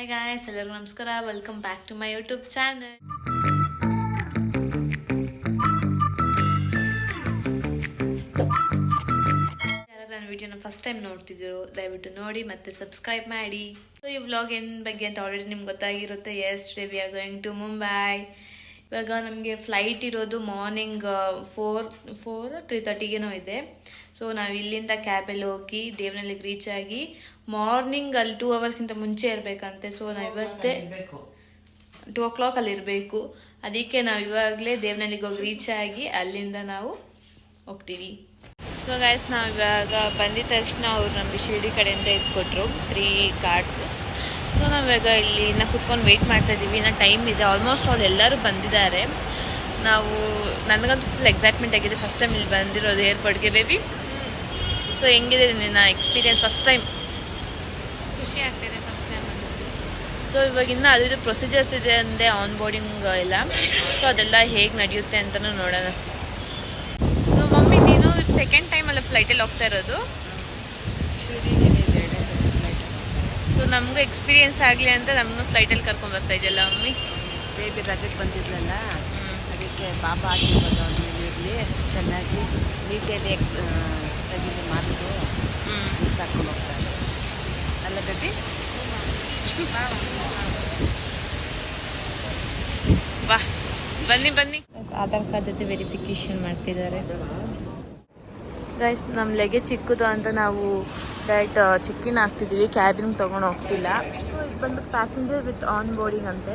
Hi guys, ಎಲ್ಲರಿಗೂ ನಮಸ್ಕಾರ. Welcome back to my YouTube channel. ಯಾರು ನನ್ನ ವಿಡಿಯೋನ ಫಸ್ಟ್ ಟೈಮ್ ನೋಡ್ತಿದ್ರು ದಯವಿಟ್ಟು ನೋಡಿ ಮತ್ತೆ ಸಬ್ಸ್ಕ್ರೈಬ್ ಮಾಡಿ. ಸೊ ಈ ವ್ಲಾಗ್ ಏನು ಬಗ್ಗೆ ಅಂತ ಆಲ್ರೆಡಿ ನಿಮ್ಗೆ ಗೊತ್ತಾಗಿರುತ್ತೆ. Yes, today we are going to Mumbai. ಇವಾಗ ನಮಗೆ ಫ್ಲೈಟ್ ಇರೋದು ಮಾರ್ನಿಂಗ್ 3:30 ಇದೆ. ಸೊ ನಾವು ಇಲ್ಲಿಂದ ಕ್ಯಾಬಲ್ಲಿ ಹೋಗಿ ದೇವನಹಳ್ಳಿಗೆ ರೀಚ್ ಆಗಿ ಮಾರ್ನಿಂಗ್ ಅಲ್ಲಿ 2 ಅವರ್ಸ್ಗಿಂತ ಮುಂಚೆ ಇರಬೇಕಂತೆ. ಸೊ ನಾವು ಇವತ್ತೇ 2 o'clock ಅಲ್ಲಿ ಇರಬೇಕು. ಅದಕ್ಕೆ ನಾವು ಇವಾಗಲೇ ದೇವನಹಳ್ಳಿಗೆ ಹೋಗಿ ರೀಚ್ ಆಗಿ ಅಲ್ಲಿಂದ ನಾವು ಹೋಗ್ತೀವಿ. ಸೊ ಗೈಸ್, ನಾವು ಇವಾಗ ಬಂದಿದ ತಕ್ಷಣ ಅವ್ರು ನಮಗೆ ಶಿರ್ಡಿ ಕಡೆಯಿಂದ ಎತ್ಕೊಟ್ರು 3 ಕಾರ್ಡ್ಸ್. ಸೊ ನಾವಿವಾಗ ಇಲ್ಲಿ ಕುತ್ಕೊಂಡು ವೆಯ್ಟ್ ಮಾಡ್ತಾ ಇದ್ದೀವಿ. ಇನ್ನು ಟೈಮ್ ಇದೆ. ಆಲ್ಮೋಸ್ಟ್ ಅವ್ರು ಎಲ್ಲರೂ ಬಂದಿದ್ದಾರೆ. ನನಗಂತೂ ಫುಲ್ ಎಕ್ಸೈಟ್ಮೆಂಟ್ ಆಗಿದೆ. ಫಸ್ಟ್ ಟೈಮ್ ಇಲ್ಲಿ ಬಂದಿರೋದು ಏರ್ಪೋರ್ಟ್ಗೆ. ಬೇಬಿ, ಸೊ ಹೆಂಗಿದೆ ನಿನ್ನ ಎಕ್ಸ್ಪೀರಿಯನ್ಸ್? ಫಸ್ಟ್ ಟೈಮ್ ಖುಷಿ ಆಗ್ತಿದೆ ಫಸ್ಟ್ ಟೈಮ್. ಸೊ ಇವಾಗ ಇನ್ನೂ ಅದು ಪ್ರೊಸೀಜರ್ಸ್ ಇದೆ ಅಂದೆ, ಆನ್ ಬೋರ್ಡಿಂಗ್ ಎಲ್ಲ. ಸೊ ಅದೆಲ್ಲ ಹೇಗೆ ನಡೆಯುತ್ತೆ ಅಂತಲೂ ನೋಡೋಣ. ಸೊ ಮಮ್ಮಿ, ನೀನು ಸೆಕೆಂಡ್ ಟೈಮ್ ಅಲ್ಲ ಫ್ಲೈಟಲ್ಲಿ ಹೋಗ್ತಾ ಇರೋದು? ಸೊ ನಮಗೂ ಎಕ್ಸ್ಪೀರಿಯನ್ಸ್ ಆಗಲಿ ಅಂತ ನಮ್ಮನ್ನು ಫ್ಲೈಟಲ್ಲಿ ಕರ್ಕೊಂಡು ಬರ್ತಾ ಇದೆಯಲ್ಲ ಮಮ್ಮಿ. ಬೇಬಿ ರಜೆಗೆ ಬಂದಿದ್ಲಲ್ಲ, ಅದಕ್ಕೆ ಬಾಬಾ ಆಶೀರ್ವಾದ ಇರಲಿ, ಚೆನ್ನಾಗಿ ನೀಟಾಗಿ ತೆಗೀಲಿ ಮಾರ್ಕ್ಸು ಕರ್ಕೊಂಡು ಹೋಗ್ತಾರೆ ಅಲ್ಲ ಬೇಬಿ? ವಾ, ಬನ್ನಿ ಬನ್ನಿ. ಆಧಾರ್ ಕಾರ್ಡ್ ಜೊತೆ ವೆರಿಫಿಕೇಷನ್ ಮಾಡ್ತಿದ್ದಾರೆ ಗೈಸ್. ನಮ್ಮ ಲಗೇಜ್ ಚಿಕ್ಕದು ಅಂತ ನಾವು ಡೈರೆಕ್ಟ್ ಚಿಕ್ಕಿನ ಹಾಕ್ತಿದ್ದೀವಿ, ಕ್ಯಾಬಿನ್ಗೆ ತೊಗೊಂಡು ಹೋಗ್ತಿಲ್ಲ. ಸೊ ಇದು ಬಂದು ಪ್ಯಾಸೆಂಜರ್ ವಿತ್ ಆನ್ ಬೋರ್ಡಿಂಗ್ ಅಂತೆ.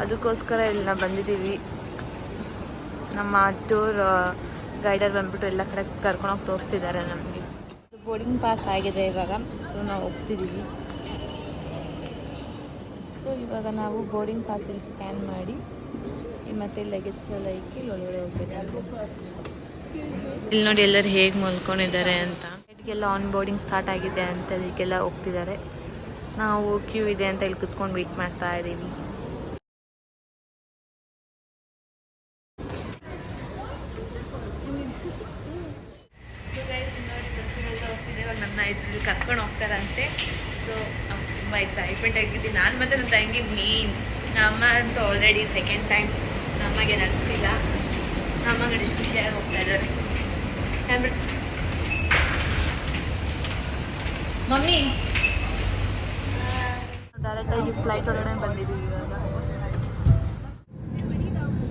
ಅದಕ್ಕೋಸ್ಕರ ಇಲ್ಲಿ ನಾವು ಬಂದಿದ್ದೀವಿ. ನಮ್ಮ ಟೂರ್ ಗೈಡರ್ ಬಂದ್ಬಿಟ್ಟು ಎಲ್ಲ ಕಡೆ ಕರ್ಕೊಂಡೋಗಿ ತೋರಿಸ್ತಿದ್ದಾರೆ ನಮಗೆ. ಬೋರ್ಡಿಂಗ್ ಪಾಸ್ ಆಗಿದೆ ಇವಾಗ. ಸೊ ನಾವು ಹೋಗ್ತಿದ್ದೀವಿ. ಸೊ ಇವಾಗ ನಾವು ಬೋರ್ಡಿಂಗ್ ಪಾಸಲ್ಲಿ ಸ್ಕ್ಯಾನ್ ಮಾಡಿ ಮತ್ತೆ ಲಗೇಜ್ ಎಲ್ಲ ಇಕ್ಕಿ ಒಳಗಡೆ ಹೋಗ್ಬೇಕು. ಇಲ್ಲಿ ನೋಡಿ ಎಲ್ಲರೂ ಹೇಗೆ ಮಲ್ಕೊಂಡಿದ್ದಾರೆ ಅಂತ. ಫ್ಲೈಟ್ಗೆಲ್ಲ ಆನ್ ಬೋರ್ಡಿಂಗ್ ಸ್ಟಾರ್ಟ್ ಆಗಿದೆ ಅಂತ ಇದಕ್ಕೆಲ್ಲ ಹೋಗ್ತಿದ್ದಾರೆ. ನಾವು ಕ್ಯೂ ಇದೆ ಅಂತ ಇಲ್ಲಿ ಕುತ್ಕೊಂಡು ವೆಯ್ಟ್ ಮಾಡ್ತಾ ಇದ್ದೀವಿ. ಇವಾಗ ನನ್ನ ಇದ್ರಲ್ಲಿ ಕರ್ಕೊಂಡು ಹೋಗ್ತಾರಂತೆ. ಸೊ ತುಂಬ ಎಕ್ಸೈಟ್ಮೆಂಟ್ ಆಗಿದ್ದೀನಿ ನಾನು ಮತ್ತು ನನ್ನ ತಂಗಿ ಮೇನ್. ನಮ್ಮ ಅಂತೂ ಆಲ್ರೆಡಿ ಸೆಕೆಂಡ್ ಟೈಮ್. ನಮಗೆ ನಡೆಸ್ತಿಲ್ಲ. ನಮಗೆ ಎಷ್ಟು ಖುಷಿಯಾಗಿ ಹೋಗ್ತಾ ಇದ್ದಾರೆ. ಮಮ್ಮಿ, ಡೈರೆಕ್ಟಾಗಿ ಫ್ಲೈಟ್ ಒಳಗಡೆ ಬಂದಿದ್ದೀವಿ ಇವಾಗ.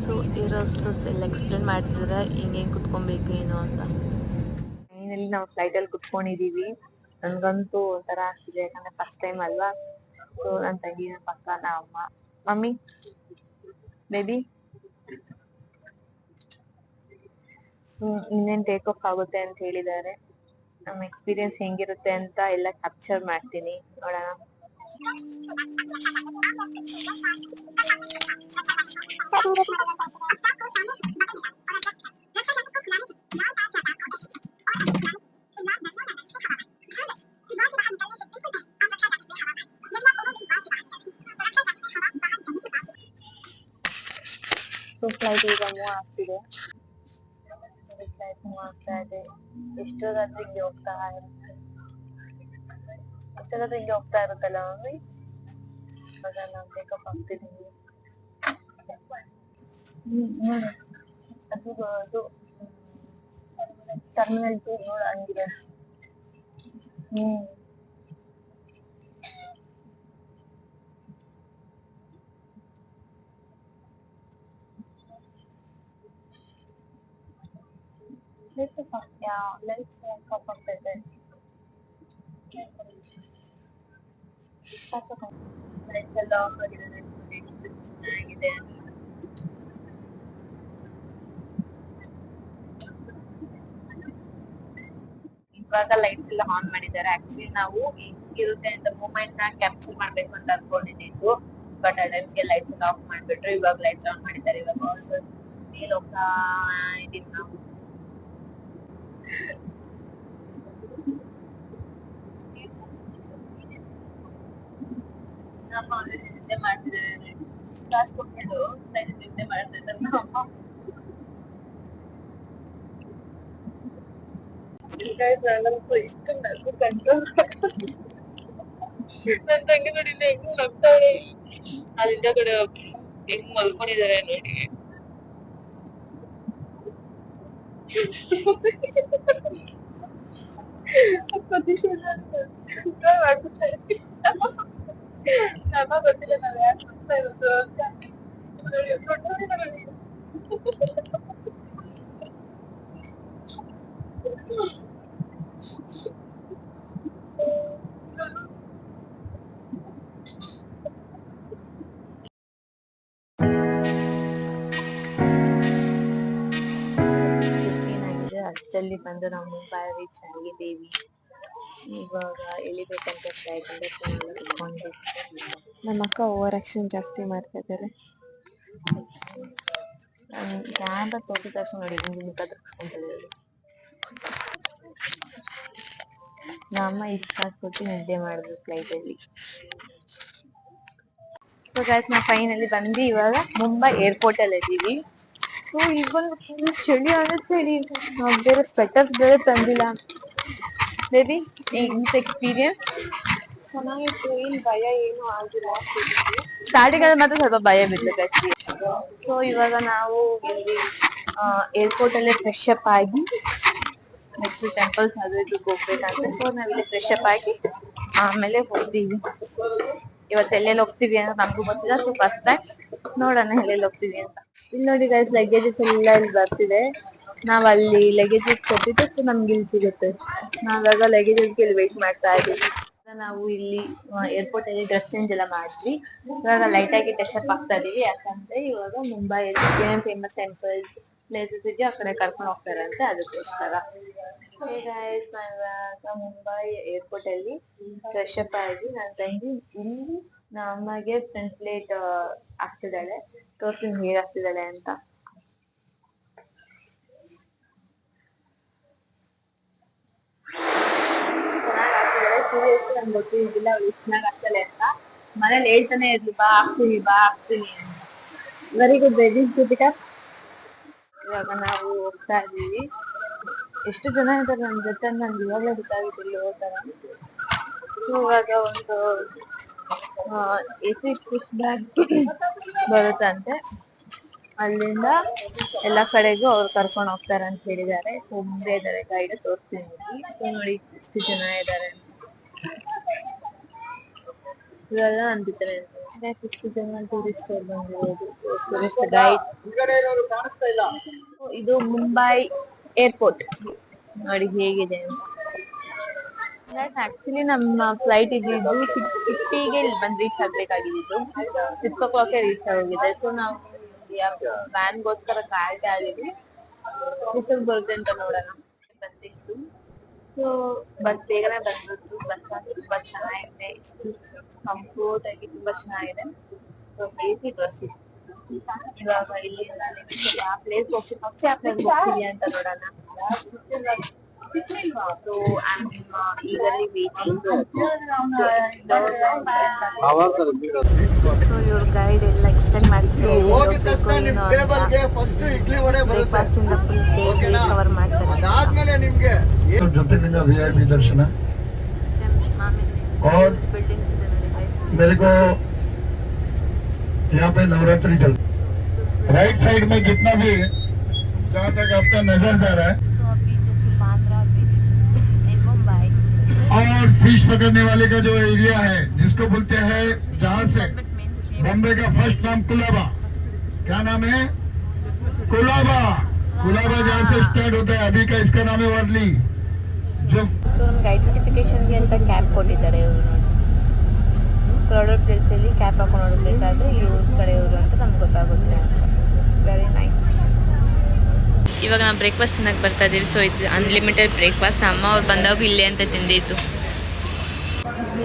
ಸೊ ಇರೋಷ್ಟು ಎಲ್ಲ ಎಕ್ಸ್ಪ್ಲೇನ್ ಮಾಡ್ತಿದ್ರೆ ಹಿಂಗೆ ಕುತ್ಕೊಬೇಕು ಏನು ಅಂತ. ಫೈನಲಿ ನಾವು ಫ್ಲೈಟಲ್ಲಿ ಕುತ್ಕೊಂಡಿದ್ದೀವಿ. ನನಗಂತೂ ಒಂಥರ ಆಗ್ತಿದೆ, ಯಾಕಂದರೆ ಫಸ್ಟ್ ಟೈಮ್ ಅಲ್ವಾ. ಸೊ ನನ್ನ ತಂಗಿನ ಪಕ್ಕ ಅಮ್ಮ. ಮಮ್ಮಿ, ಬೇಬಿ, ಇನ್ನೇನು ಟೇಕ್ ಆಫ್ ಆಗುತ್ತೆ ಅಂತ ಹೇಳಿದ್ದಾರೆ. ನಮ್ಮ ಎಕ್ಸ್ಪೀರಿಯನ್ಸ್ ಹೆಂಗಿರುತ್ತೆ ಅಂತ ಎಲ್ಲ ಕ್ಯಾಪ್ಚರ್ ಮಾಡ್ತೀನಿ, ನೋಡೋಣ. ಫ್ಲೈಟ್ ಈಗ ಮೂವ್ ಆಗ್ತಿದೆ. ಫ್ಲೈಟ್ ಮೂವ್ ಆಗ್ತಾ ಇದೆ. ಎಷ್ಟೊತ್ತಾದ್ರೂ ಹಿಂಗೆ ಹೋಗ್ತಾ ಇರುತ್ತೆ. ಎಷ್ಟೊತ್ತಾದ್ರೂ ಹಿಂಗೆ ಹೋಗ್ತಾ ಇರುತ್ತಲ್ಲ ಮಮ್ಮಿ. ಇವಾಗ ನಾವು ಟೇಕಪ್ ಆಗ್ತಿದ್ದೀವಿ. ನೋಡಿ, ಅದು ಟರ್ಮಿನಲ್ 2 ನೋಡ ಹಂಗಿದೆ. Let's cup of present. Lights ಎಲ್ಲ ಆಫ್ ಆಗಿದೆ. ಚೆನ್ನಾಗಿದೆ. ಇವಾಗ ಲೈಟ್ಸ್ ಎಲ್ಲ ಆನ್ ಮಾಡಿದ್ದಾರೆ. ಆಕ್ಚುಲಿ ನಾವು ಇರುತ್ತೆ ಅಂತ ಮೂಮೆಂಟ್ ನ ಕ್ಯಾಪ್ಚರ್ ಮಾಡ್ಬೇಕು ಅಂತ ಅನ್ಕೊಂಡಿದ್ದು, ಬಟ್ ಅದಕ್ಕೆ ಲೈಟ್ಸ್ ಎಲ್ಲ ಆಫ್ ಮಾಡ್ಬಿಟ್ರು. ಇವಾಗ ಲೈಟ್ಸ್ ಆನ್ ಮಾಡಿದ್ದಾರೆ. ಇವಾಗ ಮೇಲೆ ಹೋಗ್ತಾ ಇದೀವಿ ನಾವು. ನಮ್ಮ ಆಲ್ರೆಡಿ ನಿದ್ದೆ ಮಾಡ್ತಿದ್ದಾರೆ. ಕ್ಲಾಸ್ ಕೊಟ್ಬಿಟ್ಟು ನಿದ್ದೆ ಮಾಡ್ತಾ ಇದ್ದಾರೆ ನಮ್ಮ. ನಾನಂತೂ ಇಷ್ಟು ನಗು ಕಂಟ್ರೋಲ್ ನನ್ನ ತಂಗಿ ನೋಡಿ ಹೆಂಗ್ ನಗ್ತಾಳೆ. ಅಲ್ಲಿಂದ ಕಡೆ ಹೆಂಗ್ ಮಲ್ಕೊಂಡಿದ್ದಾರೆ ನೋಡಿ. ನಮ್ಮ ಗೊತ್ತಿಲ್ಲ ನಾವ್ ಯಾಕೆ ಮಾಡ್ತಾ ಇರೋದು ಅಂತ. ಅಷ್ಟಲ್ಲಿ ಬಂದು ನಾವು ಮುಂಬೈ ರೀಚ್ ಆಗಿದ್ದೀವಿ. ಇವಾಗ ಎಳಿಬೇಕಂತ ಟ್ರೈ ಕುತ್ಕೊಂಡು ನಮ್ಮ ಅಕ್ಕ ಓವರ್ ಆಕ್ಷನ್ ಜಾಸ್ತಿ ಮಾಡ್ತಾ ಇದ್ದಾರೆ. ಕ್ಯಾಮ್ರಾ ತೋರಿಸಿದ ತಕ್ಷಣ ನೋಡಿ ಹಿಂಗೆ ಮುಖ ತರ್ಸ್ಕೊಂತಿದ್ದಾರೆ. ನಮ್ಮ ಇಷ್ಟ ಕೊಟ್ಟು ನಿದ್ದೆ ಮಾಡಿದ್ರು ಫ್ಲೈಟಲ್ಲಿ. ಸೊ ಗೈಸ್ ನಾವು ಫೈನಲಿ ಬಂದು ಇವಾಗ ಮುಂಬೈ ಏರ್ಪೋರ್ಟ್ ಅಲ್ಲಿ ಇದ್ದೀವಿ. ಸೊ ಇವಾಗ ಫುಲ್ ಚಳಿ ಚಳಿ. ನಾವು ಬೇರೆ ಸ್ವೆಟರ್ಸ್ ಬೇರೆ ತಂದಿಲ್ಲ. ಬೇಬಿ ಇಂಥ ಎಕ್ಸ್ಪೀರಿಯನ್ಸ್ ಚೆನ್ನಾಗಿತ್ತು. ಏನು ಭಯ ಏನು ಆಗಿಲ್ಲ. ಸ್ಟಾರ್ಟಿಂಗ್ ಅಲ್ಲಿ ಮಾತ್ರ ಸ್ವಲ್ಪ ಭಯ ಬಿತ್ತು ಗೈಸ್. ಸೊ ಇವಾಗ ನಾವು ಇಲ್ಲಿ ಏರ್ಪೋರ್ಟ್ ಅಲ್ಲೇ ಫ್ರೆಶ್ ಅಪ್ ಆಗಿ ನೆಕ್ಸ್ಟ್ ಟೆಂಪಲ್ಸ್ ಅದು ಇದು ಹೋಗ್ಬೇಕಂತ. ಸೊ ನಾವಿಲ್ಲಿ ಫ್ರೆಶ್ ಅಪ್ ಆಗಿ ಆಮೇಲೆ ಹೋಗ್ತೀವಿ. ಇವತ್ತು ಎಲ್ಲೆಲ್ಲಿ ಹೋಗ್ತೀವಿ ಅಂತ ನಮಗೂ ಗೊತ್ತಿಲ್ಲ. ಸೊ ಫಸ್ಟ್ ಟೈಮ್ ನೋಡೋಣ ಎಲ್ಲೆಲ್ಲಿ ಹೋಗ್ತೀವಿ ಅಂತ. ಇಲ್ಲಿ ನೋಡಿ ಗೈಸ್ ಲಗೇಜಸ್ ಎಲ್ಲ ಇಲ್ಲಿ ಬರ್ತಿದೆ. ನಾವ್ ಅಲ್ಲಿ ಲಗೇಜಸ್ ಕೊಟ್ಟಿದ್ದು ಸೊ ನಮ್ಗೆ ಇಲ್ಲಿ ಸಿಗುತ್ತೆ. ನಾವಾಗ ಲಗೇಜಸ್ಗೆ ಇಲ್ಲಿ ವೇಟ್ ಮಾಡ್ತಾ ಇದ್ದೀವಿ. ನಾವು ಇಲ್ಲಿ ಏರ್ಪೋರ್ಟ್ ಅಲ್ಲಿ ಡ್ರೆಸ್ ಚೇಂಜ್ ಎಲ್ಲ ಮಾಡಿದ್ವಿ. ಇವಾಗ ಲೈಟ್ ಆಗಿ ಟಚ್ ಅಪ್ ಆಗ್ತಾ ಇದೀವಿ. ಯಾಕಂದ್ರೆ ಇವಾಗ ಮುಂಬೈಯಲ್ಲಿ ಏನೇನು ಫೇಮಸ್ ಟೆಂಪಲ್ ಪ್ಲೇಸಸ್ ಇದೆಯೋ ಆ ಕಡೆ ಕರ್ಕೊಂಡು ಹೋಗ್ತಾರಂತೆ, ಅದಕ್ಕೋಸ್ಕರ. ಮುಂಬೈ ಏರ್ಪೋರ್ಟ್ ಅಲ್ಲಿ ಫ್ರೆಶ್ ಅಪ್ ಆಗಿ ನನ್ನ ತಂಗಿ ಇಲ್ಲಿ ನಮಗೆ ಫ್ರಂಟ್ ಪ್ಲೇಟ್ ಆಗ್ತಿದ್ದಾಳೆ. ತೋರ್ಸಿ ಹೇರ್ ಆಗ್ತಿದ್ದಾಳೆ ಅಂತ. ನಮ್ಗೆ ಗೊತ್ತಿದ್ದಿಲ್ಲ ಅವ್ಳು ಎಷ್ಟು ಚೆನ್ನಾಗಿ ಆಗ್ತಾಳೆ ಅಂತ. ಮನೇಲಿ ಹೇಳ್ತಾನೆ ಇರ್ಲಿ ಬಾ ಆಗ್ತೀನಿ ಅಂತ. Very good baby Krithika. ಇವಾಗ ನಾವು ಹೋಗ್ತಾ ಇದೀವಿ. ಎಷ್ಟು ಜನ ಇದ್ದಾರೆ ನನ್ನ ಜೊತೆ ನನ್ಗೆ ಇವಾಗಲೇ ಗೊತ್ತಾಗುತ್ತೆ ಇಲ್ಲಿ ಹೋಗ್ತಾರ. ಇವಾಗ ಒಂದು AC ಪುಷ್ ಬ್ಯಾಗ್ ಬರುತ್ತಂತೆ. ಅಲ್ಲಿಂದ ಎಲ್ಲಾ ಕಡೆಗೂ ಅವ್ರು ಕರ್ಕೊಂಡು ಹೋಗ್ತಾರೆ ಅಂತ ಹೇಳಿದ್ದಾರೆ. ಸೊ ಮುಂದೆ ಇದ್ದಾರೆ ಗೈಡ್ ತೋರಿಸ್ತೀನಿ. ಸೊ ನೋಡಿ ಎಷ್ಟು ಜನ ಇದ್ದಾರೆ. ಇವೆಲ್ಲ ಅಂತಿದ್ದಾರೆ ಎಷ್ಟು ಜನ ಟೂರಿಸ್ಟ್ ಬಂದಿರೋದು. Tourist guide. ಇದು ಮುಂಬೈ ಏರ್ಪೋರ್ಟ್ ನೋಡಿ ಹೇಗಿದೆ ಅಂತ. ಆಕ್ಚುಲಿ ನಮ್ಮ ಫ್ಲೈಟ್ ಇದ್ದಿದ್ದು 6:50ಗೆ ಇಲ್ಲಿ ಬಂದು ರೀಚ್ ಆಗ್ಬೇಕಾಗಿದ್ದು 6 o'clock ರೀಚ್ ಆಗಿದೆ. ಸೊ ನಾವು ವ್ಯಾನ್ಗೋಸ್ಕರ ಕಾಯ್ತಾ ಇದೀವಿ. ಎಷ್ಟೊಂದು ಬರುತ್ತೆ ಅಂತ ನೋಡೋಣ. ಬಸ್ ಇತ್ತು. ಸೊ ಬಸ್ ಬೇಗನೆ ಬಂದ್ಬಿಟ್ಟು. ಬಸ್ ತುಂಬಾ ಚೆನ್ನಾಗಿದೆ. ಎಷ್ಟು ಕಂಫರ್ಟ್ ಆಗಿ ತುಂಬಾ ಚೆನ್ನಾಗಿದೆ. ಸೊ AC ಬಸ್ ಇತ್ತು. ಇವಾಗ ಇಲ್ಲಿಂದ ಯಾವ ಪ್ಲೇಸ್ ಹೋಗ್ತೀವಿ ಫಸ್ಟ್ ಯಾವ ಪ್ಲೇಸ್ ಹೋಗ್ತೀವಿ ಅಂತ ನೋಡೋಣ. So I'm eagerly waiting. So ಇವ್ರ ಗೈಡ್ ಎಲ್ಲ ಎಕ್ಸ್ಪ್ಲೇನ್ ಮಾಡಿದ್ರು. ಬ್ರೇಕ್ಫಾಸ್ಟ್ ಇಂದ ಫುಲ್ ಡೇ ಕವರ್ ಮಾಡ್ತಾರೆ. ज्योतिर्लिंगा VIP दर्शन है। और मेरे को यहाँ पे नवरात्रि चल राइट साइड में जितना भी जहाँ तक आपका नजर जा रहा है और फिश पकड़ने वाले का जो एरिया है जिसको बोलते हैं जहाँ से बॉम्बे का फर्स्ट नाम कुलाबा। क्या नाम है? कुलाबा। कुलाबा जहाँ से स्टार्ट होता है। अभी का इसका नाम है वर्ली। जो ಸೊ ನಮ್ಗೆ ಐಡೆಂಟಿಫಿಕೇಶನ್ಗೆ ಅಂತ ಕ್ಯಾಪ್ ಕೊಟ್ಟಿದ್ದಾರೆ ಇವರು. ನೋಡಿ ಕ್ರೌಡೆಡ್ ಪ್ಲೇಸಲ್ಲಿ ಕ್ಯಾಪ್ ಹಾಕೊಂಡು ನೋಡಬೇಕಾದ್ರೆ ಇವ್ರ ಕಡೆಯವರು ಅಂತ ನಮ್ಗೆ ಗೊತ್ತಾಗುತ್ತೆ. Very nice. ಇವಾಗ ನಾವು ಬ್ರೇಕ್ಫಾಸ್ಟ್ ತಿನ್ನಕ್ಕೆ ಬರ್ತಾ ಇದ್ದೀವಿ. ಸೊ ಇದು ಅನ್ಲಿಮಿಟೆಡ್ ಬ್ರೇಕ್ಫಾಸ್ಟ್. ಅಮ್ಮ ಅವ್ರು ಬಂದಾಗ ಇಲ್ಲೇ ಅಂತ ತಿಂದಿತ್ತು.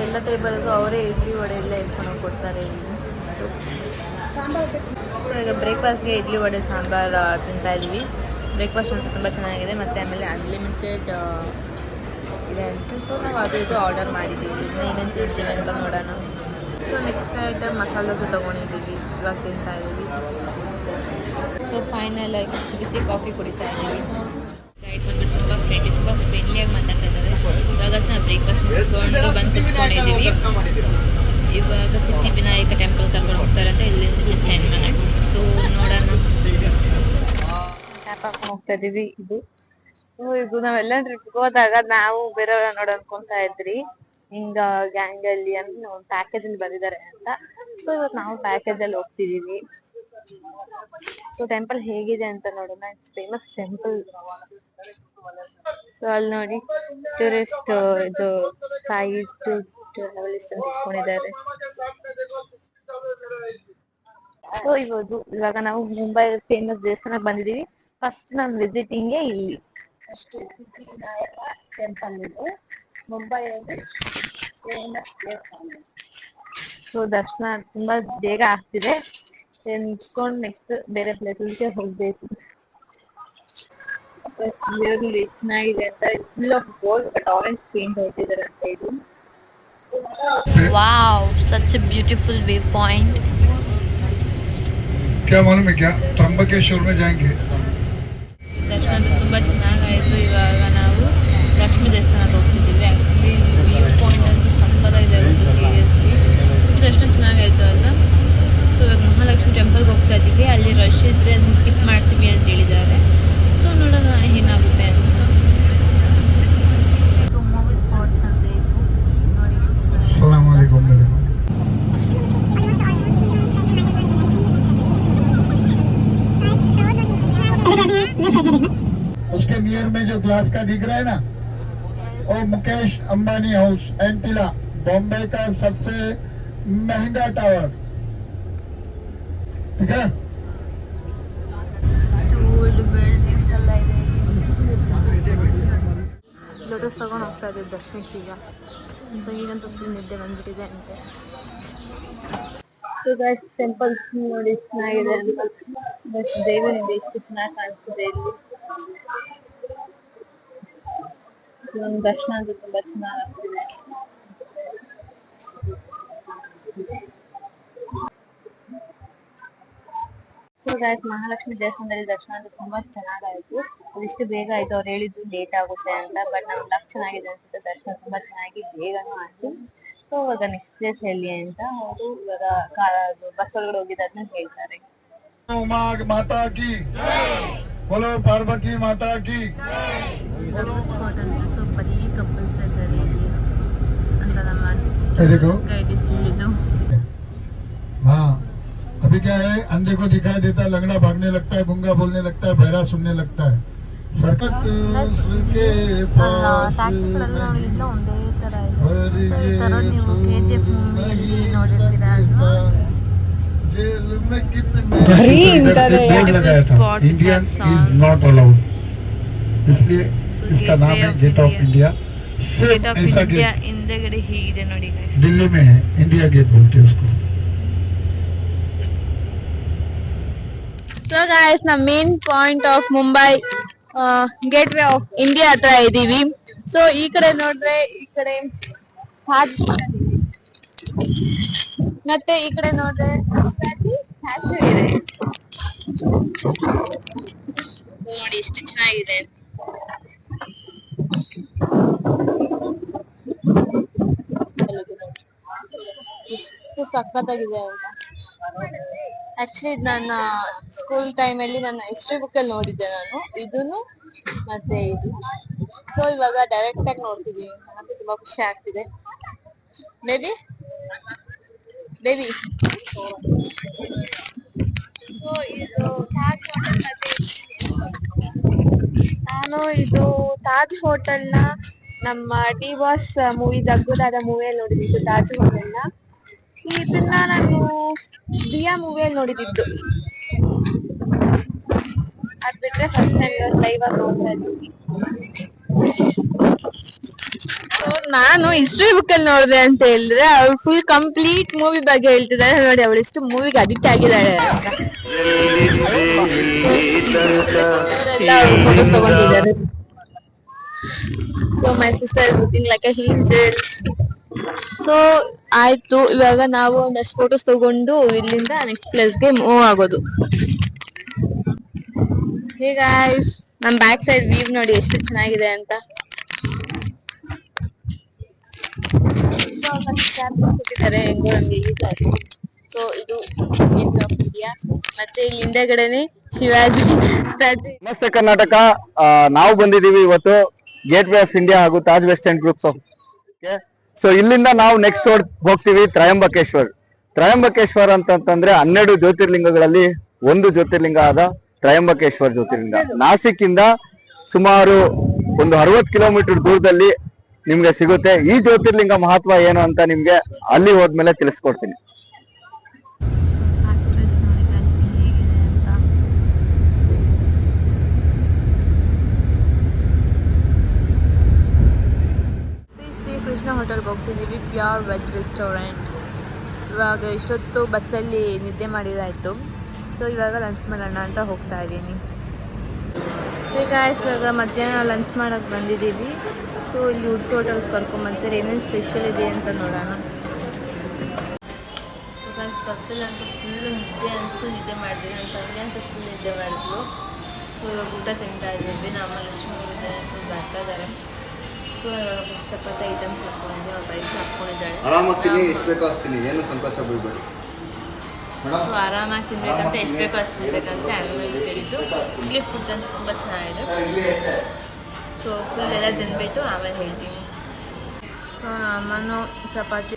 ಎಲ್ಲ ಟೇಬಲ್ಗೂ ಅವರೇ ಇಡ್ಲಿ ವಡೆ ಎಲ್ಲ ಇಟ್ಕೊಂಡು ಹೋಗಿ ಕೊಡ್ತಾರೆ ಇಲ್ಲಿ. ಈಗ ಬ್ರೇಕ್ಫಾಸ್ಟ್ಗೆ ಇಡ್ಲಿ ವಡೆ ಸಾಂಬಾರು ತಿಂತಾ ಇದ್ವಿ. ಬ್ರೇಕ್ಫಾಸ್ಟ್ ಅಂತೂ ತುಂಬ ಚೆನ್ನಾಗಿದೆ. ಮತ್ತು ಆಮೇಲೆ ಅನ್ಲಿಮಿಟೆಡ್ ಇದೆ ಅಂತ. ಸೊ ನಾವು ಅದು ಇದು ಆರ್ಡರ್ ಮಾಡಿದ್ದೀವಿ. ಏನೇನು ತಿಂತೀವಿ ಅಂತ ನೋಡೋಣ. So next item masala dosa ತೊಗೊಂಡಿದ್ದೀವಿ. ಇವಾಗ ತಿಂತಾ ಇದ್ದೀವಿ. ಸೊ ಫೈನಲ್ ಆಗಿ ಬಿಸಿ ಕಾಫಿ ಕುಡಿತಾ ಇದ್ದೀವಿ. ಗೈಡ್ ಬಂದ್ಬಿಟ್ಟು ತುಂಬ ಫ್ರೆಂಡ್ಲಿಯಾಗಿ ಮಾತಾಡ್ತಾ ಇದ್ದಾರೆ. ಇವಾಗ ಸಹ ಬ್ರೇಕ್ಫಾಸ್ಟ್ ಮುಗಿಸ್ಕೊಂಡು ಬಂದು ಕುತ್ಕೊಂಡಿದ್ದೀವಿ. ಇವಾಗ ಸಿದ್ಧಿವಿನಾಯಕ ಟೆಂಪಲ್ ಕರ್ಕೊಂಡು ಹೋಗ್ತಾರೆ ಅಂತ ಇಲ್ಲಿಂದ ಜಸ್ಟ್ 10 ಮಿನಿಟ್ಸ್. ಸೊ ನೋಡೋಣ. ಟ್ಯಾಪ್ ಹಾಕೊಂಡು ಹೋಗ್ತಾ ಇದೀವಿ. ಇದು ನಾವೆಲ್ಲ ಟ್ರಿಪ್ಗೆ ಹೋದಾಗ ನಾವು ಬೇರೆಯವ್ರ ನೋಡ ಅನ್ಕೊಂತಾ ಇದ್ರಿ ಹಿಂಗ ಗ್ಯಾಂಗ್ ಅಲ್ಲಿ ಅಂದ್ರೆ ಪ್ಯಾಕೇಜ್ ಅಲ್ಲಿ ಬಂದಿದ್ದಾರೆ ಅಂತ. ಸೊ ಇವತ್ತು ನಾವು ಪ್ಯಾಕೇಜ್ ಅಲ್ಲಿ ಹೋಗ್ತಿದೀವಿ. ಸೊ ಟೆಂಪಲ್ ಹೇಗಿದೆ ಅಂತ ನೋಡೋಣ. It's famous temple. ಸೊ ಅಲ್ಲಿ ನೋಡಿ ಟೂರಿಸ್ಟ್ ಇದು ಸಾಯಿ ಟ್ರಾವೆಲಿಸ್ಟ್ ಅಂತ ಇಟ್ಕೊಂಡಿದ್ದಾರೆ. ಸೊ ಇವಾಗ ನಾವು ಮುಂಬೈ ಫೇಮಸ್ ದೇವಸ್ಥಾನಕ್ಕೆ ಬಂದಿದೀವಿ. ಫಸ್ಟ್ ನಮ್ ವಿಸಿಟಿಂಗ್ ಇಲ್ಲಿ ಸಿದ್ಧಿವಿನಾಯಕ ಟೆಂಪಲ್ ಇದೆ ಮುಂಬೈಯಲ್ಲಿ ಫೇಮಸ್ ದೇವಸ್ಥಾನ. ಸೊ ದರ್ಶನ ತುಂಬಾ ಬೇಗ ಆಗ್ತಿದೆ. ನಿಂತ್ಕೊಂಡು ನೆಕ್ಸ್ಟ್ ಬೇರೆ ಪ್ಲೇಸ್ಗೆ ಹೋಗ್ಬೇಕು. ಚೆನ್ನಾಗಿದೆ ಅಂತ full of gold but orange paint ಹೊರಟಿದ್ದಾರೆ ಅಂತ ಇದು. Wow, such A beautiful view point. क्या मालूम है क्या त्र्यंबकेश्वर में जाएंगे. ದರ್ಶನ ತುಂಬ ಚೆನ್ನಾಗಾಯಿತು. ಇವಾಗ ನಾವು ಲಕ್ಷ್ಮೀ ದೇವಸ್ಥಾನಕ್ಕೆ ಹೋಗ್ತಿದ್ದೀವಿ. ಆ್ಯಕ್ಚುಲಿ ವ್ಯೂ ಪಾಯಿಂಟ್ ಅಂತೂ ಸಕ್ಕತ್ತಾಗಿದೆ ಗೊತ್ತು, ಸೀರಿಯಸ್ಲಿ. ದರ್ಶನ ಚೆನ್ನಾಗಾಯಿತು ಅಲ್ಲ. ಸೊ ಇವಾಗ ಮಹಾಲಕ್ಷ್ಮಿ ಟೆಂಪಲ್ಗೆ ಹೋಗ್ತಾ ಇದ್ದೀವಿ. ಅಲ್ಲಿ ರಶ್ ಇದ್ದರೆ ಅದನ್ನು ಸ್ಕಿಪ್ ಮಾಡ್ತೀವಿ ಅಂತ ಹೇಳಿದ್ದಾರೆ. ಸೊ ನೋಡೋಣ ಏನಾಗುತ್ತೆ ಅಂತ. ಸೊ ಮೂವಿ ಸ್ಪಾಟ್ಸ್ ಅಂತ ಇತ್ತು ನೋಡಿ, ಇಷ್ಟು ಚೆನ್ನಾಗಿದೆ. उसके नियर में जो ग्लास का दिख रहा है ना, वो मुकेश अंबानी हाउस एंटिला, बॉम्बे का सबसे महंगा टावर. ठीक है. ಲೋಟಸ್ ತಗೊಂಡು ಹೋಗ್ತಾ ಇದ್ದೀವಿ ದರ್ಶನಕ್ಕೆ. ಈಗಂತೂ ಫುಲ್ ನಿದ್ದೆ ಬಂದ್ಬಿಟ್ಟಿದೆ ಅಂತೆ. ಟೆಂಪಲ್ ನೋಡಿ ಎಷ್ಟು ಚೆನ್ನಾಗಿದೆ ಅಂತ. ದೇವನಿದೆ, ಎಷ್ಟು ಚೆನ್ನಾಗಿ ಕಾಣಿಸ್ತಿದೆ ಇಲ್ಲಿ. ದರ್ಶನ ಅಂತೂ ತುಂಬಾ ಚೆನ್ನಾಗಿ ಆಗ್ತಿದೆ. ಸೊ ಗೈಸ್, ಮಹಾಲಕ್ಷ್ಮಿ ದೇವಸ್ಥಾನದಲ್ಲಿ ದರ್ಶನ ಅಂತೂ ತುಂಬಾ ಚೆನ್ನಾಗಾಯ್ತು. ಅದಿಷ್ಟು ಬೇಗ ಆಯ್ತು. ಅವ್ರು ಹೇಳಿದ್ದು ಲೇಟ್ ಆಗುತ್ತೆ ಅಂತ, ಬಟ್ ನಮ್ಗೆ ಲಕ್ ಚೆನ್ನಾಗಿದೆ ಅನ್ಸುತ್ತೆ. ದರ್ಶನ ತುಂಬಾ ಚೆನ್ನಾಗಿ ಬೇಗನೂ ಆಯ್ತು. ಸೊ ಇವಾಗ ನೆಕ್ಸ್ಟ್ ಪ್ಲೇಸ್ ಎಲ್ಲಿ ಅಂತ ಅವರು ಇವಾಗ ಬಸ್ ಒಳಗಡೆ ಹೋಗಿದ್ದನ್ನ ಹೇಳ್ತಾರೆ. उमा माता की बोलो, पार्वती माता की. ಸ್ಪಾಟ್ ಅಂತ. ಸೊ ಬರೀ ಕಪಲ್ಸ್ ಇದ್ದಾರೆ ಇಲ್ಲಿ ಅಂತ ನಮ್ಮ देखो ಗೈಡ್ ಇಷ್ಟು ಹೇಳಿದ್ದು. हाँ, अभी क्या है, अंधे को दिखाई देता है, लंगड़ा भागने लगता है, गूंगा बोलने लगता है, बहरा सुनने लगता है. सरकत के पास ಟ್ಯಾಕ್ಸಿಗಳೆಲ್ಲ ನೋಡಿಲ್ಲ ಒಂದೇ ತರ ಇದೆ. ಸೊ ಈ ತರ ನೀವು KGF ಮೂವಿಯಲ್ಲಿ ನೋಡಿರ್ತೀರಾ ಅಲ್ವಾ? जेल में कितने बोर्ड लगाया था, इंडियन इज नॉट अलाउड, इसलिए इसका नाम है gate of India. Gate of ऐसा ಇಂಡಿಯಾ गेट ಹಿಂದೆಗಡೆ ಹೀಗಿದೆ ನೋಡಿ ಗೈಸ್. दिल्ली में है, इंडिया गेट बोलते हैं उसको. ಸೊ ಗೈಸ್, ನಮ್ಮ main point of Mumbai gate way of India ಹತ್ರ ಇದೀವಿ. ಸೊ ಈ ಕಡೆ ನೋಡಿದ್ರೆ ಈ ಕಡೆ ತಾಜ್ ಮತ್ತೆ ಈ ಕಡೆ ನೋಡಿದ್ರೆ ಸ್ಟ್ಯಾಚ್ಯೂ ಇದೆ. ನೋಡಿ ಎಷ್ಟು ಚೆನ್ನಾಗಿದೆ. ಎಷ್ಟು ಸಖತ್ತಾಗಿದೆ ಅಂತ. ಆಕ್ಚುಲಿ ನನ್ನ ಸ್ಕೂಲ್ ಟೈಮಲ್ಲಿ ನನ್ನ ಹಿಸ್ಟ್ರಿ ಬುಕ್ ಅಲ್ಲಿ ನೋಡಿದ್ದೆ ನಾನು ಇದನ್ನು ಮತ್ತೆ ಇದು. ಸೊ ಇವಾಗ ಡೈರೆಕ್ಟ್ ಆಗಿ ನೋಡ್ತಿದೀವಿ. ನನಗೆ ತುಂಬಾ ಖುಷಿ ಆಗ್ತಿದೆ. ಬೇಬಿ ಸೊ ಇದು ತಾಜ್ ಹೋಟೆಲ್ ಮತ್ತೆ ನಾನು ಇದು ತಾಜ್ ಹೋಟೆಲ್ ನ ನಮ್ಮ ಡಿ ಬಾಸ್ ಮೂವಿ ಜಗ್ಗುದಾದ ಮೂವಿಯಲ್ಲಿ ನೋಡಿದ್ದು ತಾಜ್ ಹೋಟೆಲ್ ನ. ಇದನ್ನ ನಾನು ದಿಯಾ ಮೂವಿಯಲ್ಲಿ ನೋಡಿದ್ದು. ಅದ್ ಬಿಟ್ರೆ ಫಸ್ಟ್ ಟೈಮ್ ಲೈವ್ ಆಗಿ ನೋಡ್ತಾ ಇದ್ದೀನಿ. ಸೊ ನಾನು ಹಿಸ್ಟ್ರಿ ಬುಕ್ ಅಲ್ಲಿ ನೋಡಿದೆ ಅಂತ ಹೇಳಿದ್ರೆ ಅವ್ಳು ಫುಲ್ ಕಂಪ್ಲೀಟ್ ಮೂವಿ ಬಗ್ಗೆ ಹೇಳ್ತಿದ್ದಾಳೆ ನೋಡಿ. ಅವಳು ಎಷ್ಟು ಮೂವಿಗೆ ಅಡಿಕ್ಟ್ ಆಗಿದ್ದಾಳೆ ಅಂತ. ಫೋಟೋಸ್ ತಗೊಂತಿದ್ದಾರೆ. So my sister is looking like a angel. So ಆಯ್ತು, ಇವಾಗ ನಾವು ಒಂದಷ್ಟು ಫೋಟೋಸ್ ತಗೊಂಡು ಇಲ್ಲಿಂದ ನೆಕ್ಸ್ಟ್ ಪ್ಲೇಸ್ಗೆ ಮೂವ್ ಆಗೋದು. ಹೇ ಗೈಸ್, ನಮ್ ಬ್ಯಾಕ್ ಸೈಡ್ ವ್ಯೂ ನೋಡಿ ಎಷ್ಟು ಚೆನ್ನಾಗಿದೆ ಅಂತ. ಕೊಟ್ಟಿದ್ದಾರೆ, ಹೆಂಗೋ ನಮ್ಗೆ ಯೂಸ್ ಆಯ್ತು. ಸೊ ಇದು ಗೇಟ್ ಆಫ್ ಇಂಡಿಯಾ, ಮತ್ತೆ ಇಲ್ಲಿ ಹಿಂದೆಗಡೆನೆ ಶಿವಾಜಿ ಸ್ಟ್ಯಾಚು. ನಮಸ್ತೆ ಕರ್ನಾಟಕ. ನಾವು ಬಂದಿದ್ದೀವಿ ಇವತ್ತು ಗೇಟ್ ವೇ ಆಫ್ ಇಂಡಿಯಾ ಹಾಗೂ Taj west end groups of. So ಇಲ್ಲಿಂದ ನಾವು ನೆಕ್ಸ್ಟ್ ಹೋಗ್ತೀವಿ ತ್ರಯಂಬಕೇಶ್ವರ್. ತ್ರಯಂಬಕೇಶ್ವರ್ ಅಂತಂದ್ರೆ 12 ಜ್ಯೋತಿರ್ಲಿಂಗಗಳಲ್ಲಿ ಒಂದು ಜ್ಯೋತಿರ್ಲಿಂಗ ಆದ ತ್ರಯಂಬಕೇಶ್ವರ್ ಜ್ಯೋತಿರ್ಲಿಂಗ ನಾಸಿಕ್ ಇಂದ ಸುಮಾರು ಒಂದು 60 ಕಿಲೋಮೀಟರ್ ದೂರದಲ್ಲಿ ನಿಮ್ಗೆ ಸಿಗುತ್ತೆ. ಈ ಜ್ಯೋತಿರ್ಲಿಂಗ ಮಹತ್ವ ಏನು ಅಂತ ನಿಮ್ಗೆ ಅಲ್ಲಿ ಹೋದ್ಮೇಲೆ ತಿಳಿಸ್ಕೊಡ್ತೀನಿ. ಕೃಷ್ಣ ಹೋಟೆಲ್ಗೆ ಹೋಗ್ತಿದ್ದೀವಿ, ಪ್ಯೂರ್ ವೆಜ್ ರೆಸ್ಟೋರೆಂಟ್. ಇವಾಗ ಇಷ್ಟೊತ್ತು ಬಸ್ಸಲ್ಲಿ ನಿದ್ದೆ ಮಾಡಿರಾಯಿತು. ಸೊ ಇವಾಗ ಲಂಚ್ ಮಾಡೋಣ ಅಂತ ಹೋಗ್ತಾ ಇದ್ದೀನಿ. ಈಗ ಇವಾಗ ಮಧ್ಯಾಹ್ನ ಲಂಚ್ ಮಾಡೋಕ್ಕೆ ಬಂದಿದ್ದೀವಿ. ಸೊ ಇಲ್ಲಿ ಉಡುಪಿ ಹೋಟೆಲ್ಗೆ ಕರ್ಕೊಂಬರ್ತಾರೆ, ಏನೇನು ಸ್ಪೆಷಲ್ ಇದೆ ಅಂತ ನೋಡೋಣ. ಬಸ್ಸಲ್ಲಿ ಅಂತೂ ಫುಲ್ಲು ನಿದ್ದೆ ಮಾಡಿದ್ವಿ. ನನ್ನ ತಂದೆ ಅಂತೂ ಫುಲ್ ನಿದ್ದೆ ಮಾಡಿದ್ಲು. ಸೊ ಇವಾಗ ಊಟ ತಿಂತಾ ಇದ್ದೀವಿ. ನಮ್ಮ ಲಕ್ಷ್ಮಿ ಬರ್ತಾ ಇದ್ದಾರೆ. ಸೊ ಚಪಾತಿ ಐಟಮ್ಸ್ ಹಾಕ್ಕೊಂಡಿದ್ದೆ, ಅವ್ರು ರೈಸ್ ಹಾಕ್ಕೊಂಡಿದ್ದಾಳೆ. ಆರಾಮಾಗ್ತೀನಿ, ಎಷ್ಟು ಬೇಕೋ ಅಸ್ತೀನಿ, ಏನು ಸಂತೋಷ ಬೀಳ್ಬೇಡಿ. ಸೊ ಆರಾಮಾಗಿ ತಿನ್ಬೇಕಂತ ಎಷ್ಟು ಬೇಕೋ ಅಷ್ಟು ತಿನ್ಬೇಕಂತ ಆ್ಯನಿವಲ್ ಹೇಳಿದ್ದು. ಇಲ್ಲಿ ಫುಡ್ ಅಂತ ತುಂಬ ಚೆನ್ನಾಗಿದೆ. ಸೊ ಫುಲ್ ಎಲ್ಲ ತಿಂದ್ಬಿಟ್ಟು ಆಮೇಲೆ ಹೇಳ್ತೀನಿ. ಸೊ ಅಮ್ಮನೂ ಚಪಾತಿ.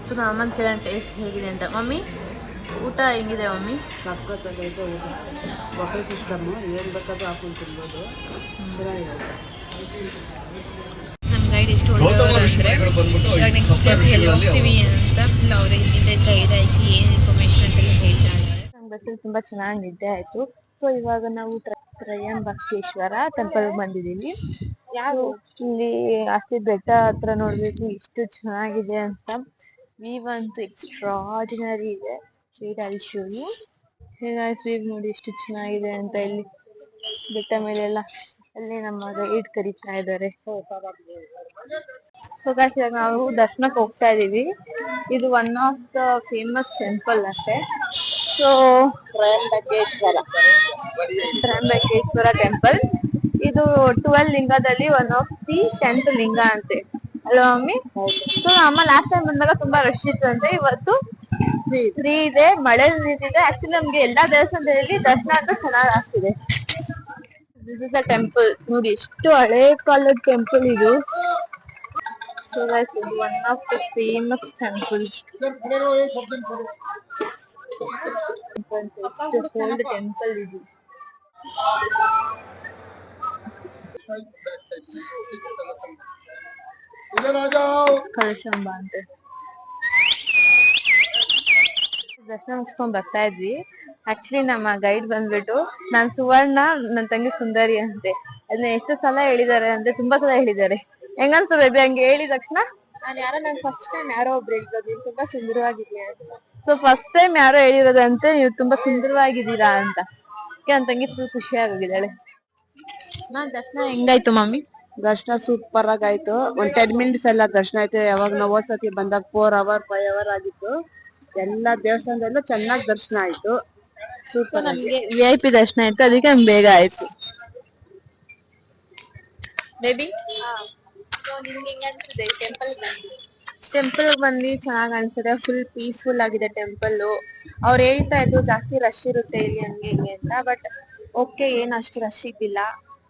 ಸೊ ನಮ್ಮ ಅಮ್ಮನ ಕೇಳೋಣ ಟೇಸ್ಟ್ ಹೇಗಿದೆ ಅಂತ. ಮಮ್ಮಿ ಊಟ ಹೆಂಗಿದೆ ಮಮ್ಮಿ? ಸಕ್ಕತ್ತಾಗೈತೆ. ಬಫೆ ಸಿಸ್ಟಮು, ಏನು ಬೇಕಾದ್ರೂ ಹಾಕೊಂಡು ತಿನ್ಬೋದು, ಚೆನ್ನಾಗಿದೆ. ನಮ್ಮ ಗೈಡ್ ಎಷ್ಟು ಒಳ್ಳೆಯವರು ಅಂದರೆ ಇವಾಗ ನೆಕ್ಸ್ಟ್ ಪ್ಲೇಸ್ಗೆ ಎಲ್ಲಿ ಹೋಗ್ತೀವಿ ಅಂತ ಫುಲ್ ಅವ್ರಿಗೆ ನಿದ್ದೆ ಗೈಡ್ ಆಗಿ ಏನು ಇನ್ಫಾರ್ಮೇಷನ್ ಅಂತೆಲ್ಲ ಹೇಳ್ತಾ ಇದ್ದಾರೆ. ನಮ್ಮ ಬಸ್ಸಲ್ಲಿ ತುಂಬ ಚೆನ್ನಾಗಿ ನಿದ್ದೆ ಆಯಿತು. ಸೊ ಇವಾಗ ನಾವು ತ್ರಯಂಬಕೇಶ್ವರ ಟೆಂಪಲ್ಗೆ ಬಂದಿದ್ದೀವಿ. ಯಾರು ಇಲ್ಲಿ ಅಷ್ಟೇ ಬೆಟ್ಟ ಹತ್ರ ನೋಡಬೇಕು, ಇಷ್ಟು ಚೆನ್ನಾಗಿದೆ ಅಂತ. ವ್ಯೂ ಅಂತೂ ಎಕ್ಸ್ಟ್ರಾರ್ಡಿನರಿ ಇದೆ. Wait I show you. ಹೇಗಾಯ್ತು ವ್ಯೂ ನೋಡಿ ಎಷ್ಟು ಚೆನ್ನಾಗಿದೆ ಅಂತ. ಇಲ್ಲಿ ಬೆಟ್ಟ ಮೇಲೆಲ್ಲ ಅಲ್ಲಿ ನಮ್ಮ ಗೈಡ್ ಕರೀತಾ ಇದ್ದಾರೆ. ಸೊ ಗಾಯ್ಸ್ ಇವಾಗ ನಾವು ದರ್ಶನಕ್ಕೆ ಹೋಗ್ತಾ ಇದೀವಿ. ಇದು one of the famous temple ಅಷ್ಟೇ. ಸೊ ತ್ರಯಂಬಕೇಶ್ವರ ಟೆಂಪಲ್ ಇದು 12 ಲಿಂಗದಲ್ಲಿ ಒನ್ ಆಫ್ ದಿ 10th ಲಿಂಗ ಅಂತೆ ಅಲ್ವಾ ಮಮ್ಮಿ? ಸೊ ಅಮ್ಮ ಲಾಸ್ಟ್ ಟೈಮ್ ಬಂದಾಗ ತುಂಬಾ ರಶ್ ಇತ್ತು ಅಂತೆ. ಇವತ್ತು ಫ್ರೀ ಇದೆ, ಮಳೆ ನಿಂತಿದೆ. ಆಕ್ಚುಲಿ ನಮ್ಗೆ ಎಲ್ಲಾ ದೇವಸ್ಥಾನದಲ್ಲಿ ದರ್ಶನ ಅಂತ ಚೆನ್ನಾಗಿ ಆಗ್ತಿದೆ. This is the temple. ನೋಡಿ ಎಷ್ಟು ಹಳೆ ಕಾಲದ ಟೆಂಪಲ್ ಇದು. ಸೊ ಗೈಸ್ ಇದು one of the famous temple. Old temple ಇದು. ಕಳಶಂಬ ಅಂತೆ. ದರ್ಶನ ಮುಗಿಸ್ಕೊಂಡ್ ಬರ್ತಾ ಇದ್ವಿ. ಆಕ್ಚುಲಿ ನಮ್ಮ ಗೈಡ್ ಬಂದ್ಬಿಟ್ಟು ನಾನ್ ಸುವರ್ಣ, ನನ್ನ ತಂಗಿ ಸುಂದರಿ ಅಂತೆ. ಅದನ್ನ ಎಷ್ಟು ಸಲ ಹೇಳಿದ್ದಾರೆ ಅಂದ್ರೆ ತುಂಬಾ ಸಲ ಹೇಳಿದ್ದಾರೆ. ಹೆಂಗನ್ಸ ಬೇಬಿ ಹಂಗೆ ಹೇಳಿದ ತಕ್ಷಣ? ನಂಗೆ ಫಸ್ಟ್ ಟೈಮ್ ಯಾರೋ ಒಬ್ರು ಹೇಳಿರೋದು ನೀನ್ ತುಂಬಾ ಸುಂದರವಾಗಿದ್ಯಾ ಅಂತ. ಸೊ ಫಸ್ಟ್ ಟೈಮ್ ಯಾರೋ ಹೇಳಿರೋದಂತೆ ನೀವು ತುಂಬಾ ಸುಂದರವಾಗಿದ್ದೀರಾ ಅಂತ. ನನ್ನ ತಂಗಿ ಫುಲ್ ಖುಷಿ ಆಗೋಗಿದ್ದಾಳೆ. ದರ್ಶನ ಹೆಂಗಾಯ್ತು ಮಮ್ಮಿ? ದರ್ಶನ ಸೂಪರ್ ಆಗಾಯ್ತು. ಒಂದು 10 ಮಿನಿಟ್ಸ್ ಎಲ್ಲ ದರ್ಶನ ಆಯ್ತು. ಯಾವಾಗ ನಾವು ಹೋದ್ಸತಿ ಬಂದಾಗ 4 hour 5 hour ಆಗಿತ್ತು. ಎಲ್ಲಾ ದೇವಸ್ಥಾನದಲ್ಲೂ ಚೆನ್ನಾಗಿ ದರ್ಶನ ಆಯ್ತು. ಸೂಪರ್. ನಮ್ಗೆ VIP ದರ್ಶನ ಆಯ್ತು, ಅದಕ್ಕೆ ನಮ್ಗೆ ಬೇಗ ಆಯ್ತು. ಬೇಬಿ ಟೆಂಪಲ್ ಬಂದು ಚೆನ್ನಾಗಿ ಅನ್ಸುತ್ತೆ. ಫುಲ್ ಪೀಸ್ಫುಲ್ ಆಗಿದೆ ಟೆಂಪಲ್. ಅವ್ರು ಹೇಳ್ತಾ ಇದ್ರು ಜಾಸ್ತಿ ರಶ್ ಇರುತ್ತೆ ಇಲ್ಲಿ ಹಂಗೆ ಹಿಂಗೆ ಅಂತ. ಬಟ್ ಓಕೆ, ಏನು ಅಷ್ಟು ರಶ್ ಇದ್ದಿಲ್ಲ.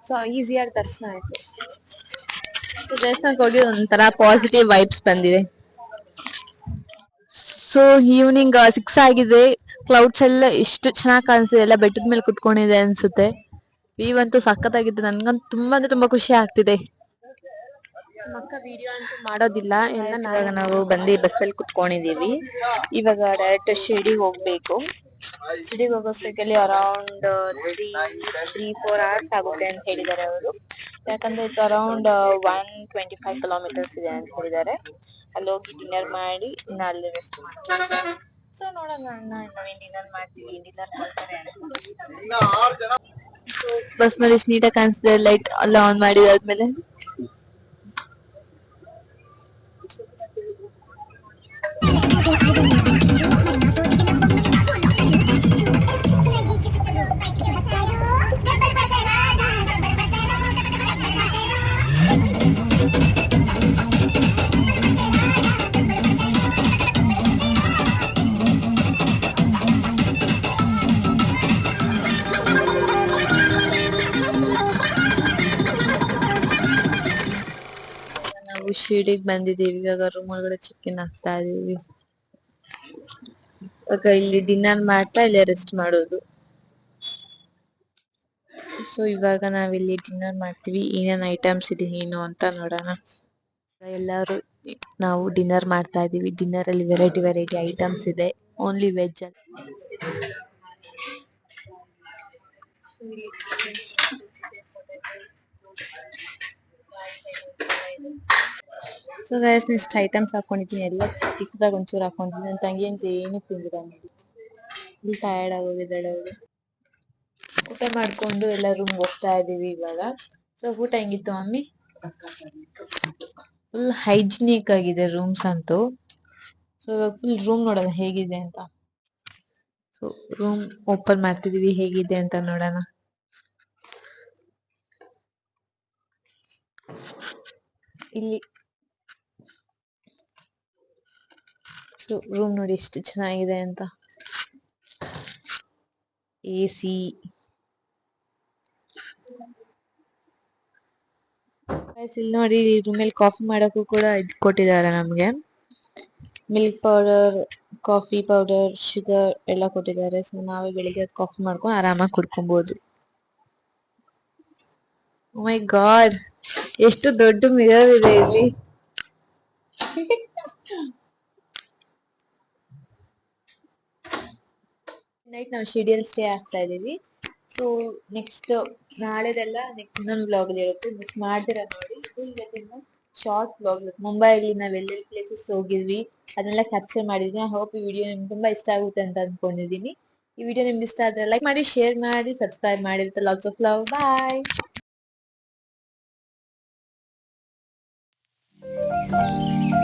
ಸೊ ಈಸಿಯಾಗಿ ದರ್ಶನ ಆಯ್ತು. ಸೊ ದೇವಸ್ಥಾನಕ್ಕೆ ಹೋಗಿ ಒಂಥರ ಪಾಸಿಟಿವ್ ವೈಬ್ಸ್ ಬಂದಿದೆ. ಸೊ ಈವ್ನಿಂಗ್ 6 ಆಗಿದೆ. ಕ್ಲೌಡ್ಸ್ ಎಲ್ಲ ಎಷ್ಟು ಚೆನ್ನಾಗಿ ಕಾಣಿಸ್ತಿದೆ, ಎಲ್ಲ ಬೆಟ್ಟದ ಮೇಲೆ ಕುತ್ಕೊಂಡಿದೆ ಅನ್ಸುತ್ತೆ. ವ್ಯೂ ಅಂತೂ ಸಖತ್ತಾಗಿದೆ. ನನ್ಗಂತೂ ತುಂಬಾ ಅಂದ್ರೆ ತುಂಬಾ ಖುಷಿ ಆಗ್ತಿದೆ. ಮಕ್ಕ ವಿಡಿಯೋ ಅಂತೂ ಮಾಡೋದಿಲ್ಲ. ಇವಾಗ ನಾವು ಬಂದು ಬಸ್ಸಲ್ಲಿ ಕುತ್ಕೊಂಡಿದೀವಿ. ಇವಾಗ ಡೈರೆಕ್ಟ್ ಶಿರ್ಡಿಗೆ ಹೋಗ್ಬೇಕು. ಶಿರ್ಡಿಗೆ ಹೋಗೋಷ್ಟರಲ್ಲಿ ಅರೌಂಡ್ 3-4 hours ಆಗುತ್ತೆ ಅಂತ ಹೇಳಿದ್ದಾರೆ ಅವರು. ಯಾಕಂದ್ರೆ ಇದು ಅರೌಂಡ್ 125 kilometers ಇದೆ ಅಂತ ಹೇಳಿದ್ದಾರೆ. ಅಲ್ಲಿ ಹೋಗಿ ಡಿನ್ನರ್ ಮಾಡಿ ಇನ್ನು ಅಲ್ಲಿ ರೆಸ್ಟ್ ಮಾಡ್ತೀವಿ. ಸೊ ನೋಡೋಣ ನಾವೇನ್ ಡಿನ್ನರ್ ಮಾಡ್ತೀವಿ, ಡಿನ್ನರ್ ಮಾಡ್ತಾರೆ ಅಂತ. ಬಸ್ ನೋಡಿ ಎಷ್ಟು ನೀಟಾಗಿ ಕಾಣಿಸ್ತಿದೆ. ಲೈಟ್ ಎಲ್ಲ ಆನ್ ಮಾಡಿದಾದ್ಮೇಲೆ ಶಿರ್ಡಿಗೆ ಬಂದಿದ್ದೀವಿ. ಇವಾಗ ರೂಮ್ ಒಳಗಡೆ ಚೆಕ್-ಇನ್ ಆಗ್ತಾ ಇದೀವಿ. ಇವಾಗ ಇಲ್ಲಿ ಡಿನ್ನರ್ ಮಾಡ್ತಾ ಇಲ್ಲೇ ರೆಸ್ಟ್ ಮಾಡೋದು. ಸೊ ಇವಾಗ ನಾವಿಲ್ಲಿ ಡಿನ್ನರ್ ಮಾಡ್ತೀವಿ. ಏನೇನ್ ಐಟಮ್ಸ್ ಇದೆ ಏನು ಅಂತ ನೋಡೋಣ. ಎಲ್ಲರೂ ನಾವು ಡಿನ್ನರ್ ಮಾಡ್ತಾ ಇದೀವಿ. ಡಿನ್ನರ್ ಅಲ್ಲಿ ವೆರೈಟಿ ಐಟಮ್ಸ್ ಇದೆ. ಓನ್ಲಿ ವೆಜ್ ಅಲ್ಲಿ. ಸೊ ಗೈಸ್ ಇಷ್ಟು ಐಟಮ್ಸ್ ಹಾಕೊಂಡಿದ್ದೀನಿ. ಎಲ್ಲ ಚಿಕ್ಕದಾಗ ಒಂಚೂರು ಹಾಕೊಂಡಿದ್ದೀನಿ. ನನ್ನ ತಂಗಿ ಅಂತ ಏನು ತಿಂದಿಲ್ಲ ನೋಡಿ. ಇಲ್ಲಿ ಟಯರ್ಡ್ ಆಗೋಗಿದ್ದಾಳೆ ಅವಳು. ಊಟ ಮಾಡ್ಕೊಂಡು ಎಲ್ಲ ರೂಮ್ಗೆ ಹೋಗ್ತಾ ಇದೀವಿ ಇವಾಗ. ಸೊ ಊಟ ಹೆಂಗಿತ್ತು ಮಮ್ಮಿ? ಫುಲ್ ಹೈಜಿನಿಕ್ ಆಗಿದೆ ರೂಮ್ಸ್ ಅಂತೂ. ಸೊ ಇವಾಗ ಫುಲ್ ರೂಮ್ ನೋಡೋಣ ಹೇಗಿದೆ ಅಂತ. ಸೊ ರೂಮ್ ಓಪನ್ ಮಾಡ್ತಿದೀವಿ, ಹೇಗಿದೆ ಅಂತ ನೋಡೋಣ. ಇಲ್ಲಿ ಸೊ ರೂಮ್ ನೋಡಿ ಎಷ್ಟು ಚೆನ್ನಾಗಿದೆ ಅಂತ. AC, ಇಲ್ಲಿ ನೋಡಿ ರೂಮಲ್ಲಿ ಕಾಫಿ ಮಾಡೋಕ್ಕೂ ಕೂಡ ಇದು ಕೊಟ್ಟಿದ್ದಾರೆ ನಮ್ಗೆ. Milk powder, coffee powder, sugar ಎಲ್ಲ ಕೊಟ್ಟಿದ್ದಾರೆ. ಸೊ ನಾವೇ ಬೆಳಿಗ್ಗೆ ಕಾಫಿ ಮಾಡ್ಕೊಂಡು ಆರಾಮಾಗಿ ಕುಡ್ಕೊಬಹುದು. ಓ ಮೈ ಗಾಡ್, ಎಷ್ಟು ದೊಡ್ಡ ಮಿರರ್ ಇದೆ ಇಲ್ಲಿ. ನೈಟ್ ನಾವು ಶಿರ್ಡಿಯಲ್ಲಿ ಸ್ಟೇ ಆಗ್ತಾ ಇದೀವಿ. ಸೊ ನೆಕ್ಸ್ಟ್ ನಾಳೆದೆಲ್ಲ ನೆಕ್ಸ್ಟ್ ಇನ್ನೊಂದು ಬ್ಲಾಗ್ ಅಲ್ಲಿ ಇರುತ್ತೆ. ಮಿಸ್ ಮಾಡ್ದಿರ ನೋಡಿ. ಇವತ್ತಿನ ಶಾರ್ಟ್ ಬ್ಲಾಗ್. ಮುಂಬೈಯಲ್ಲಿ ನಾವ್ ಎಲ್ಲೆಲ್ಲಿ ಪ್ಲೇಸಸ್ ಹೋಗಿದ್ವಿ ಅದನ್ನೆಲ್ಲ ಕ್ಯಾಪ್ಚರ್ ಮಾಡಿದೀನಿ. ಐ ಹೋಪ್ ಈ ವಿಡಿಯೋ ನಿಮ್ಗೆ ತುಂಬಾ ಇಷ್ಟ ಆಗುತ್ತೆ ಅಂತ ಅನ್ಕೊಂಡಿದೀನಿ. ಈ ವಿಡಿಯೋ ನಿಮ್ಗೆ ಇಷ್ಟ ಆದ್ರೆ ಲೈಕ್ ಮಾಡಿ, ಶೇರ್ ಮಾಡಿ, ಸಬ್ಸ್ಕ್ರೈಬ್ ಮಾಡಿ. With lots of love. Bye.